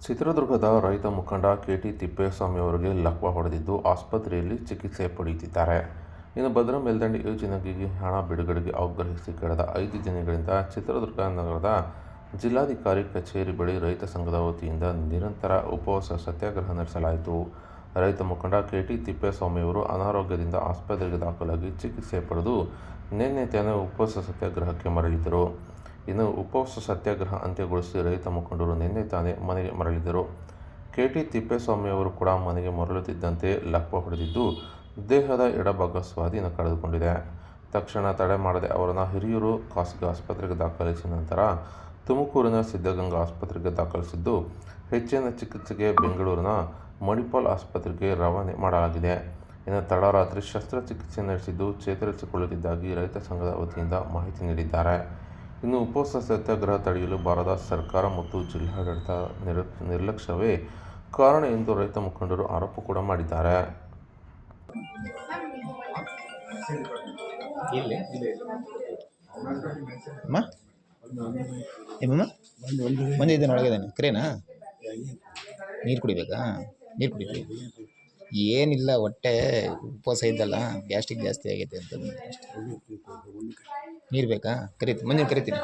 ಚಿತ್ರದುರ್ಗದ ರೈತ ಮುಖಂಡ ಕೆ.ಟಿ. ತಿಪ್ಪೇಸ್ವಾಮಿ ಅವರಿಗೆ ಲಕ್ವ ಹೊಡೆದಿದ್ದು ಆಸ್ಪತ್ರೆಯಲ್ಲಿ ಚಿಕಿತ್ಸೆ ಪಡೆಯುತ್ತಿದ್ದಾರೆ. ಇನ್ನು ಭದ್ರಾ ಮೇಲ್ದಂಡೆ ಯೋಜನೆಗೆ ಹಣ ಬಿಡುಗಡೆಗೆ ಆಗ್ರಹಿಸಿ ಕಳೆದ 5 ದಿನಗಳಿಂದ ಚಿತ್ರದುರ್ಗ ನಗರದ ಜಿಲ್ಲಾಧಿಕಾರಿ ಕಚೇರಿ ಬಳಿ ರೈತ ಸಂಘದ ವತಿಯಿಂದ ನಿರಂತರ ಉಪವಾಸ ಸತ್ಯಾಗ್ರಹ ನಡೆಸಲಾಯಿತು. ರೈತ ಮುಖಂಡ ಕೆ.ಟಿ. ತಿಪ್ಪೇಸ್ವಾಮಿಯವರು ಅನಾರೋಗ್ಯದಿಂದ ಆಸ್ಪತ್ರೆಗೆ ದಾಖಲಾಗಿ ಚಿಕಿತ್ಸೆ ಪಡೆದು ನಿನ್ನೆ ತಾನೇ ಉಪವಾಸ ಸತ್ಯಾಗ್ರಹಕ್ಕೆ ಮರಳಿದರು. ಇನ್ನು ಉಪವಾಸ ಸತ್ಯಾಗ್ರಹ ಅಂತ್ಯಗೊಳಿಸಿ ರೈತ ಮುಖಂಡರು ನಿನ್ನೆ ತಾನೇ ಮನೆಗೆ ಮರಳಿದರು. ಕೆ.ಟಿ. ತಿಪ್ಪೇಸ್ವಾಮಿಯವರು ಕೂಡ ಮನೆಗೆ ಮರಳುತ್ತಿದ್ದಂತೆ ಲಕ್ವ ಹೊಡೆದಿದ್ದು ದೇಹದ ಎಡಭಾಗ ಸ್ವಾಧೀನ ಕಳೆದುಕೊಂಡಿದೆ. ತಕ್ಷಣ ತಡೆ ಮಾಡದೆ ಅವರನ್ನು ಹಿರಿಯೂರು ಖಾಸಗಿ ಆಸ್ಪತ್ರೆಗೆ ದಾಖಲಿಸಿ ನಂತರ ತುಮಕೂರಿನ ಸಿದ್ಧಗಂಗಾ ಆಸ್ಪತ್ರೆಗೆ ದಾಖಲಿಸಿದ್ದು ಹೆಚ್ಚಿನ ಚಿಕಿತ್ಸೆಗೆ ಬೆಂಗಳೂರಿನ ಮಣಿಪಾಲ್ ಆಸ್ಪತ್ರೆಗೆ ರವಾನೆ ಮಾಡಲಾಗಿದೆ. ಇನ್ನು ತಡರಾತ್ರಿ ಶಸ್ತ್ರಚಿಕಿತ್ಸೆ ನಡೆಸಿದ್ದು ಚೇತರಿಸಿಕೊಳ್ಳುತ್ತಿದ್ದಾಗಿ ರೈತ ಸಂಘದ ವತಿಯಿಂದ ಮಾಹಿತಿ ನೀಡಿದ್ದಾರೆ. ಇನ್ನು ಉಪವಾಸ ಸತ್ಯಾಗ್ರಹ ತಡೆಯಲು ಬಾರದ ಸರ್ಕಾರ ಮತ್ತು ಜಿಲ್ಲಾಡಳಿತ ನಿರ್ಲಕ್ಷ್ಯವೇ ಕಾರಣ ಎಂದು ರೈತ ಮುಖಂಡರು ಆರೋಪ ಕೂಡ ಮಾಡಿದ್ದಾರೆ. ಕರೇನಾ ನೀರು ಕುಡಿಬೇಕಾ? ನೀರು ಕುಡಿತೀವಿ. ಏನಿಲ್ಲ, ಹೊಟ್ಟೆ ಉಪವಾಸ ಇದ್ದಲ್ಲ, ಗ್ಯಾಸ್ಟ್ರಿಕ್ ಜಾಸ್ತಿ ಆಗೈತೆ ಅಂತ. ನೀರು ಬೇಕಾ? ಕರಿತೀನಿ, ಮುಂದಿನ ಕರಿತೀನಿ.